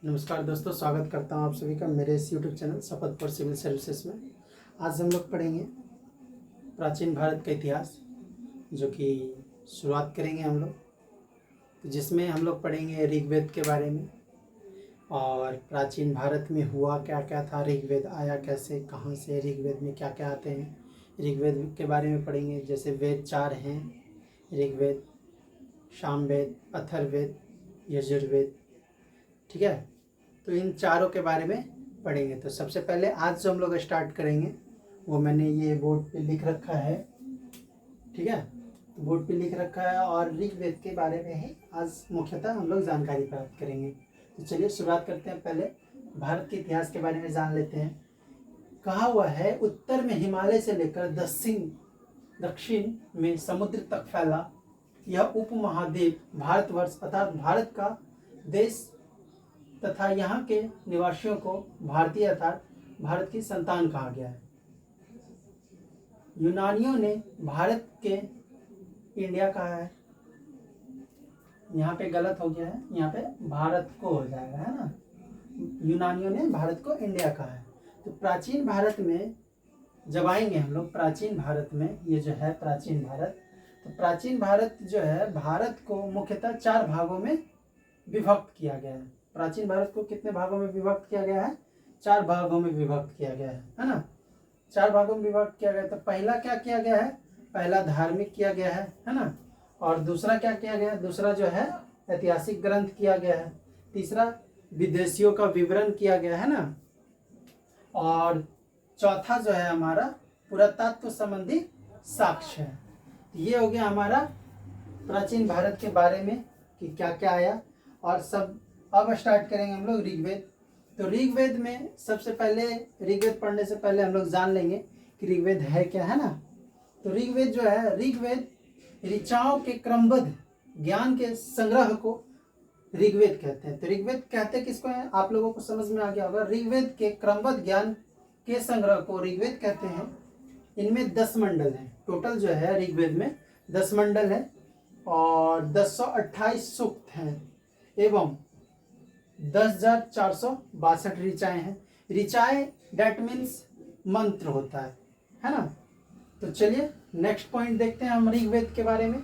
नमस्कार दोस्तों, स्वागत करता हूं आप सभी का मेरे इस यूट्यूब चैनल शपथ फॉर सिविल सर्विसेज में। आज हम लोग पढ़ेंगे प्राचीन भारत का इतिहास, जो कि शुरुआत करेंगे हम लोग, जिसमें हम लोग पढ़ेंगे ऋग्वेद के बारे में और प्राचीन भारत में हुआ क्या क्या था, ऋग्वेद आया कैसे, कहाँ से, ऋग्वेद में क्या क्या आते हैं। ऋग्वेद के बारे में पढ़ेंगे, जैसे वेद 4 हैं: ऋग्वेद, सामवेद, अथर्ववेद, यजुर्वेद। ठीक है, तो इन चारों के बारे में पढ़ेंगे। तो सबसे पहले आज जो हम लोग स्टार्ट करेंगे वो मैंने ये बोर्ड पे लिख रखा है। ठीक है, तो बोर्ड पे लिख रखा है और ऋग्वेद के बारे में ही आज मुख्यतः हम लोग जानकारी प्राप्त करेंगे। तो चलिए शुरुआत करते हैं। पहले भारत के इतिहास के बारे में जान लेते हैं। कहा हुआ है, उत्तर में हिमालय से लेकर दक्षिण में समुद्र तक फैला यह उपमहाद्वीप भारतवर्ष अर्थात भारत का देश तथा यहाँ के निवासियों को भारतीय अर्थात भारत की संतान कहा गया है। यूनानियों ने भारत के इंडिया कहा है, यहाँ पे गलत हो गया है, यहाँ पे भारत को हो जाएगा, है ना। यूनानियों ने भारत को इंडिया कहा है। तो प्राचीन भारत में जब आएंगे हम लोग, प्राचीन भारत में, ये जो है प्राचीन भारत, तो प्राचीन भारत जो है, भारत को मुख्यतः 4 भागों में विभक्त किया गया है। प्राचीन भारत को कितने भागों में विभक्त किया गया है? 4 भागों में विभक्त किया गया है ना। 4 भागों में विभक्त किया गया। तो पहला क्या किया गया है? पहला धार्मिक किया गया है ना। और दूसरा क्या किया गया? दूसरा जो है ऐतिहासिक ग्रंथ किया गया है। तीसरा विदेशियों का विवरण किया गया है ना। और चौथा जो है हमारा पुरातत्व संबंधी साक्ष्य है। ये हो गया हमारा प्राचीन भारत के बारे में कि क्या क्या आया। और सब अब स्टार्ट करेंगे हम लोग ऋग्वेद। तो ऋग्वेद में सबसे पहले, ऋग्वेद पढ़ने से पहले हम लोग जान लेंगे कि ऋग्वेद है क्या, है ना। तो ऋग्वेद जो है, ऋग्वेद ऋचाओं के क्रमबद्ध ज्ञान के संग्रह को ऋग्वेद कहते हैं। तो ऋग्वेद कहते किसको है? आप लोगों को समझ में आ गया होगा। ऋग्वेद के क्रमबद्ध ज्ञान के संग्रह को ऋग्वेद कहते हैं। इनमें 10 मंडल हैं। टोटल जो है ऋग्वेद में 10 मंडल है और 1028 सूक्त हैं एवं 10,462 ऋचाएं हैं। ऋचाएं डेट मीन्स मंत्र होता है ना। तो चलिए नेक्स्ट पॉइंट देखते हैं हम ऋग्वेद के बारे में।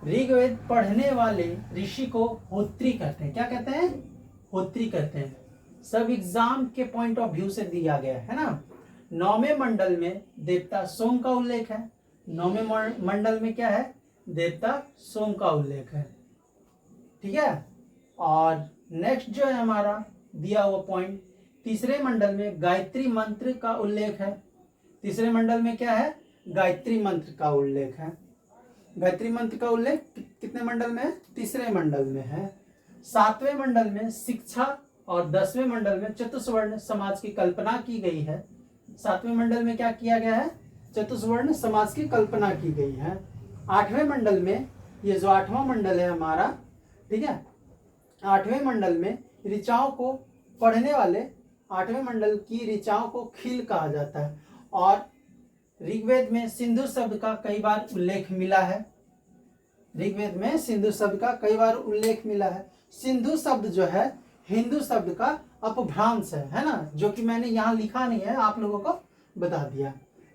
ऋग्वेद पढ़ने वाले ऋषि को होत्री कहते हैं। क्या कहते हैं? होत्री कहते हैं। सब एग्जाम के पॉइंट ऑफ व्यू से दिया गया है ना। 9वें मंडल में देवता सोम का उल्लेख है। 9वें मंडल में क्या है? देवता सोम का उल्लेख है। ठीक है। और नेक्स्ट जो है हमारा दिया हुआ पॉइंट, तीसरे मंडल में गायत्री मंत्र का उल्लेख है। तीसरे मंडल में क्या है? गायत्री मंत्र का उल्लेख है। गायत्री मंत्र का उल्लेख कितने मंडल में है? तीसरे मंडल में है। 7वें मंडल में शिक्षा और 10वें मंडल में चतुष्वर्ण समाज की कल्पना की गई है। 7वें मंडल में क्या किया गया है? चतुष्वर्ण समाज की कल्पना की गई है। 8वें मंडल में, ये जो 8वां मंडल है हमारा, ठीक है, 8वें मंडल में ऋचाओं को पढ़ने वाले 8वें मंडल की ऋचाओं को खील कहा जाता है। और ऋग्वेद में सिंधु शब्द का कई बार उल्लेख मिला है। ऋग्वेद में सिंधु शब्द का कई बार उल्लेख मिला है। सिंधु शब्द जो है हिंदू शब्द का अपभ्रंश है ना, जो कि मैंने यहाँ लिखा नहीं है, आप लोगों को बता दिया।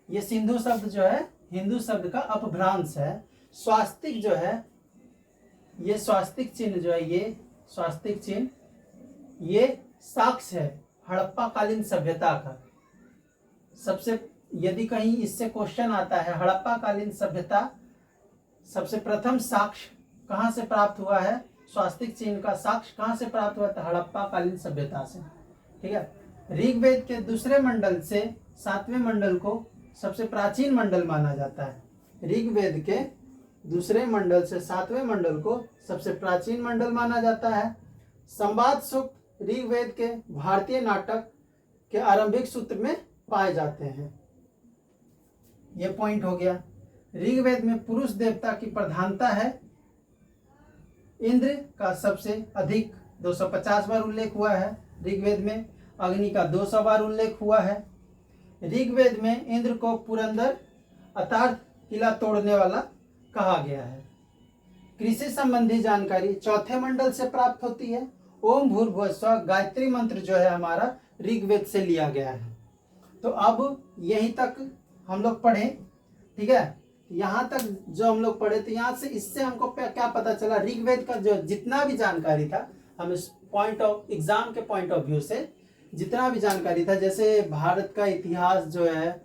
ये सिंधु शब्द जो है हिंदू शब्द का अपभ्रंश है। स्वास्तिक जो है, ये स्वास्तिक चिन्ह जो है, ये स्वास्तिक चिन्ह, ये साक्ष्य है हड़प्पा कालीन सभ्यता का। सबसे, यदि कहीं इससे क्वेश्चन आता है, हड़प्पा कालीन सभ्यता सबसे प्रथम साक्ष्य कहाँ से प्राप्त हुआ है? स्वास्तिक चिन्ह का साक्ष्य कहाँ से प्राप्त हुआ था? हड़प्पा कालीन सभ्यता से। ठीक है। ऋग्वेद के दूसरे मंडल से 7वें मंडल को सबसे प्राचीन मंडल माना जाता है। ऋग्वेद के दूसरे मंडल से 7वें मंडल को सबसे प्राचीन मंडल माना जाता है। संवाद सूक्त ऋग्वेद के भारतीय नाटक के आरंभिक सूत्र में पाए जाते हैं। यह पॉइंट हो गया। ऋग्वेद में पुरुष देवता की प्रधानता है। इंद्र का सबसे अधिक 250 बार उल्लेख हुआ है ऋग्वेद में। अग्नि का 200 बार उल्लेख हुआ है। ऋग्वेद में इंद्र को पुरंदर अर्थात किला तोड़ने वाला कहा गया है। कृषि संबंधी जानकारी 4थे मंडल से प्राप्त होती है ओम भूर्भुवः स्वः गायत्री मंत्र जो है हमारा ऋग्वेद से लिया गया है। तो अब यहीं तक हम लोग पढ़े, ठीक है। यहाँ तक जो हम लोग पढ़े, तो यहाँ से इससे हमको क्या पता चला, ऋग्वेद का जो जितना भी जानकारी था, हम इस पॉइंट ऑफ एग्जाम के पॉइंट ऑफ व्यू से जितना भी जानकारी था, जैसे भारत का इतिहास जो है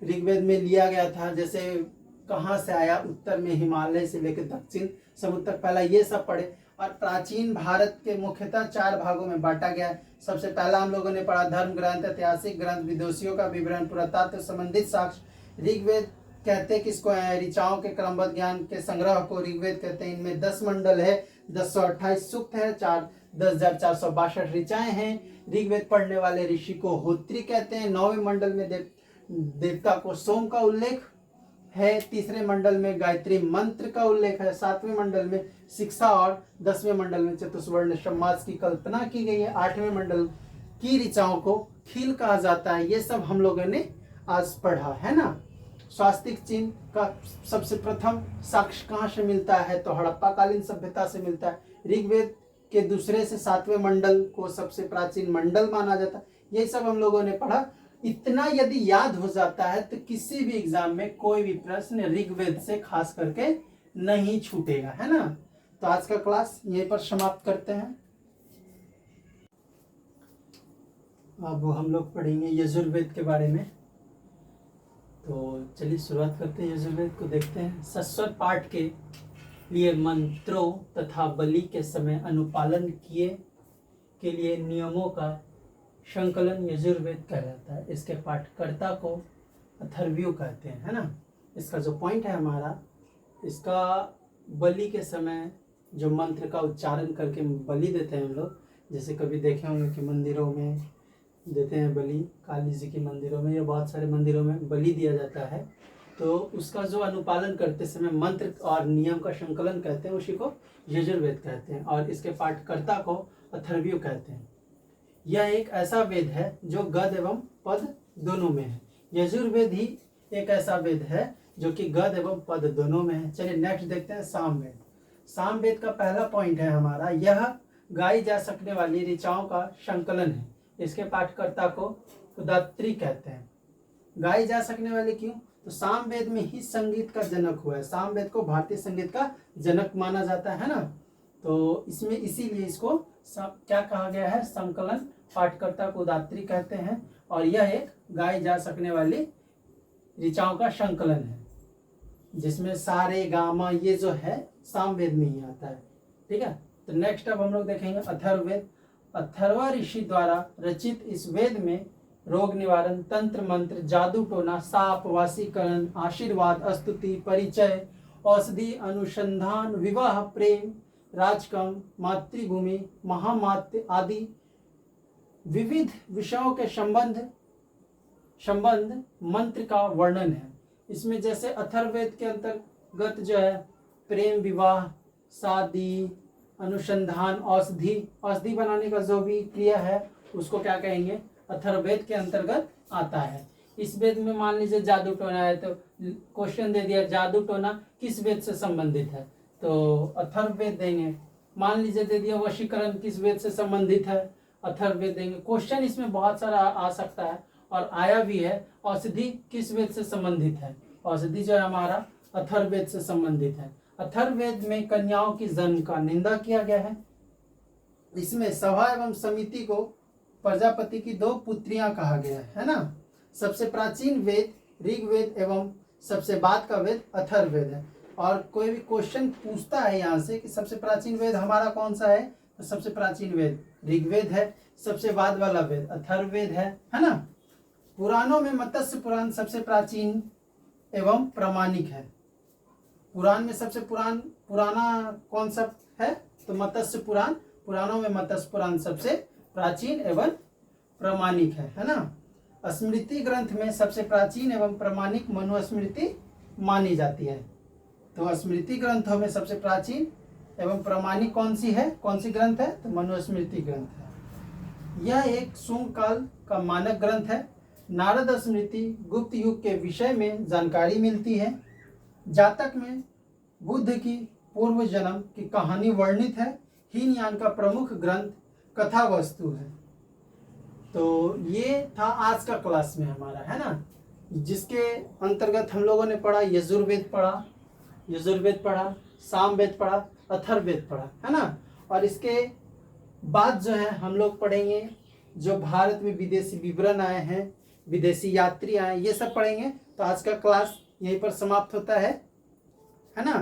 ऋग्वेद में लिया गया था, जैसे कहाँ से आया, उत्तर में हिमालय से लेकर दक्षिण समुद्र तक, पहला ये सब पढ़े। और प्राचीन भारत के मुख्यतः 4 भागों में बांटा गया है। सबसे पहला हम लोगों ने पढ़ा धर्म ग्रंथ, ऐतिहासिक ग्रंथ, विदुषियों का विवरण, पुरातत्व संबंधित साक्ष्य। ऋग्वेद कहते हैं किसको है, ऋचाओं के क्रमबद्ध ज्ञान के संग्रह को ऋग्वेद कहते हैं। इनमें 10 मंडल है, 1028 सूक्त है, 10,462 ऋचाएं हैं। ऋग्वेद पढ़ने वाले ऋषि को होत्री कहते हैं। 9वें मंडल में देवता को सोम का उल्लेख है। 3रे मंडल में गायत्री मंत्र का उल्लेख है। 7वें मंडल में शिक्षा और 10वें मंडल में चतुष्वर्ण समाज की कल्पना की गई है। 8वें मंडल की ऋचाओं को खील कहा जाता है। ये सब हम लोगों ने आज पढ़ा है ना। स्वास्तिक चिन्ह का सबसे प्रथम साक्ष्य कहाँ से मिलता है, तो हड़प्पा कालीन सभ्यता से मिलता है। ऋग्वेद के दूसरे से 7वें मंडल को सबसे प्राचीन मंडल माना जाता है। ये सब हम लोगों ने पढ़ा। इतना यदि याद हो जाता है तो किसी भी एग्जाम में कोई भी प्रश्न ऋग्वेद से खास करके नहीं छूटेगा, है ना। तो आज का क्लास यहीं पर समाप्त करते हैं। अब हम लोग पढ़ेंगे यजुर्वेद के बारे में। तो चलिए शुरुआत करते हैं, यजुर्वेद को देखते हैं। शाश्वत पाठ के लिए मंत्रों तथा बलि के समय अनुपालन किए के लिए नियमों का संकलन यजुर्वेद कहलाता है। इसके पाठकर्ता को अथर्वयु कहते हैं, है ना। इसका जो पॉइंट है हमारा, इसका बलि के समय जो मंत्र का उच्चारण करके बलि देते हैं हम लोग, जैसे कभी देखे होंगे कि मंदिरों में देते हैं बलि, काली जी के मंदिरों में या बहुत सारे मंदिरों में बलि दिया जाता है। तो उसका जो अनुपालन करते समय मंत्र और नियम का संकलन कहते हैं, उसी को यजुर्वेद कहते हैं। और इसके पाठकर्ता को अथर्वयु कहते हैं। यह एक ऐसा वेद है जो गद एवं पद दोनों में है। यजुर्वेद ही एक ऐसा वेद है जो कि गद एवं पद दोनों में है। चलिए नेक्स्ट देखते हैं सामवेद। सामवेद का पहला पॉइंट है हमारा, यह गाई जा सकने वाली ऋचाओं का संकलन है। इसके पाठकर्ता को उदात्री कहते हैं। गाई जा सकने वाली क्यों, तो सामवेद में ही संगीत का जनक हुआ है। सामवेद को भारतीय संगीत का जनक माना जाता है ना। तो इसमें इसीलिए इसको क्या कहा गया है, संकलन। पाठकर्ता को उदात्री कहते हैं। और यह एक गाई जा सकने वाली ऋचाओं का संकलन है, जिसमें सारे गामा ये जो है सामवेद में ही आता है, ठीक है। तो नेक्स्ट अब हम लोग देखेंगे अथर्ववेद। अथर्व ऋषि द्वारा रचित इस वेद में रोग निवारण, तंत्र मंत्र, जादू टोना, साप, वासीकरण, आशीर्वाद, स्तुति, परिचय, औषधि, अनुसंधान, विवाह, प्रेम, राजकम, मातृभूमि, महामात्य आदि विविध विषयों के संबंध मंत्र का वर्णन है। इसमें जैसे अथर्ववेद के अंतर्गत जो है प्रेम, विवाह, शादी, अनुसंधान, औषधि बनाने का जो भी क्रिया है उसको क्या कहेंगे, अथर्ववेद के अंतर्गत आता है। इस वेद में मान लीजिए जादू टोना है, तो क्वेश्चन दे दिया जादू टोना किस वेद से संबंधित है, तो अथर्ववेद देंगे। मान लीजिए दे दिया वशीकरण किस वेद से संबंधित है, अथर्ववेद देंगे। क्वेश्चन इसमें बहुत सारा आ सकता है और आया भी है। औषधि किस वेद से संबंधित है, औषधि जो है हमारा अथर्ववेद से संबंधित है। अथर्ववेद में कन्याओं की जन्म का निंदा किया गया है। इसमें सभा एवं समिति को प्रजापति की 2 पुत्रियां कहा गया है ना। सबसे प्राचीन वेद ऋग्वेद एवं सबसे बाद का वेद अथर्ववेद है। और कोई भी क्वेश्चन पूछता है यहाँ से कि सबसे प्राचीन वेद हमारा कौन सा है, तो सबसे प्राचीन वेद ऋग्वेद है। सबसे बाद वाला वेद अथर्ववेद है ना। पुराणों में मत्स्य पुराण सबसे प्राचीन एवं प्रामाणिक है। पुराण में सबसे पुराना कौन सा है, तो मत्स्य पुराण। पुराणों में मत्स्य पुराण सबसे प्राचीन एवं प्रामाणिक है ना। स्मृति ग्रंथ में सबसे प्राचीन एवं प्रामाणिक मनुस्मृति मानी जाती है। तो स्मृति ग्रंथों में सबसे प्राचीन एवं प्रामाणिक कौन सी ग्रंथ है, तो मनुस्मृति ग्रंथ है। यह एक शुंग काल का मानक ग्रंथ है। नारद स्मृति गुप्त युग के विषय में जानकारी मिलती है। जातक में बुद्ध की पूर्व जन्म की कहानी वर्णित है। हीनयान का प्रमुख ग्रंथ कथा वस्तु है। तो ये था आज का क्लास में हमारा, है ना, जिसके अंतर्गत हम लोगों ने पढ़ा यजुर्वेद पढ़ा, सामवेद पढ़ा, अथर्ववेद पढ़ा, है ना। और इसके बाद जो है हम लोग पढ़ेंगे जो भारत में विदेशी विवरण आए हैं, विदेशी यात्री आए, ये सब पढ़ेंगे। तो आज का क्लास यहीं पर समाप्त होता है ना।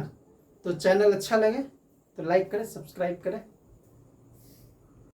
तो चैनल अच्छा लगे तो लाइक करें, सब्सक्राइब करें।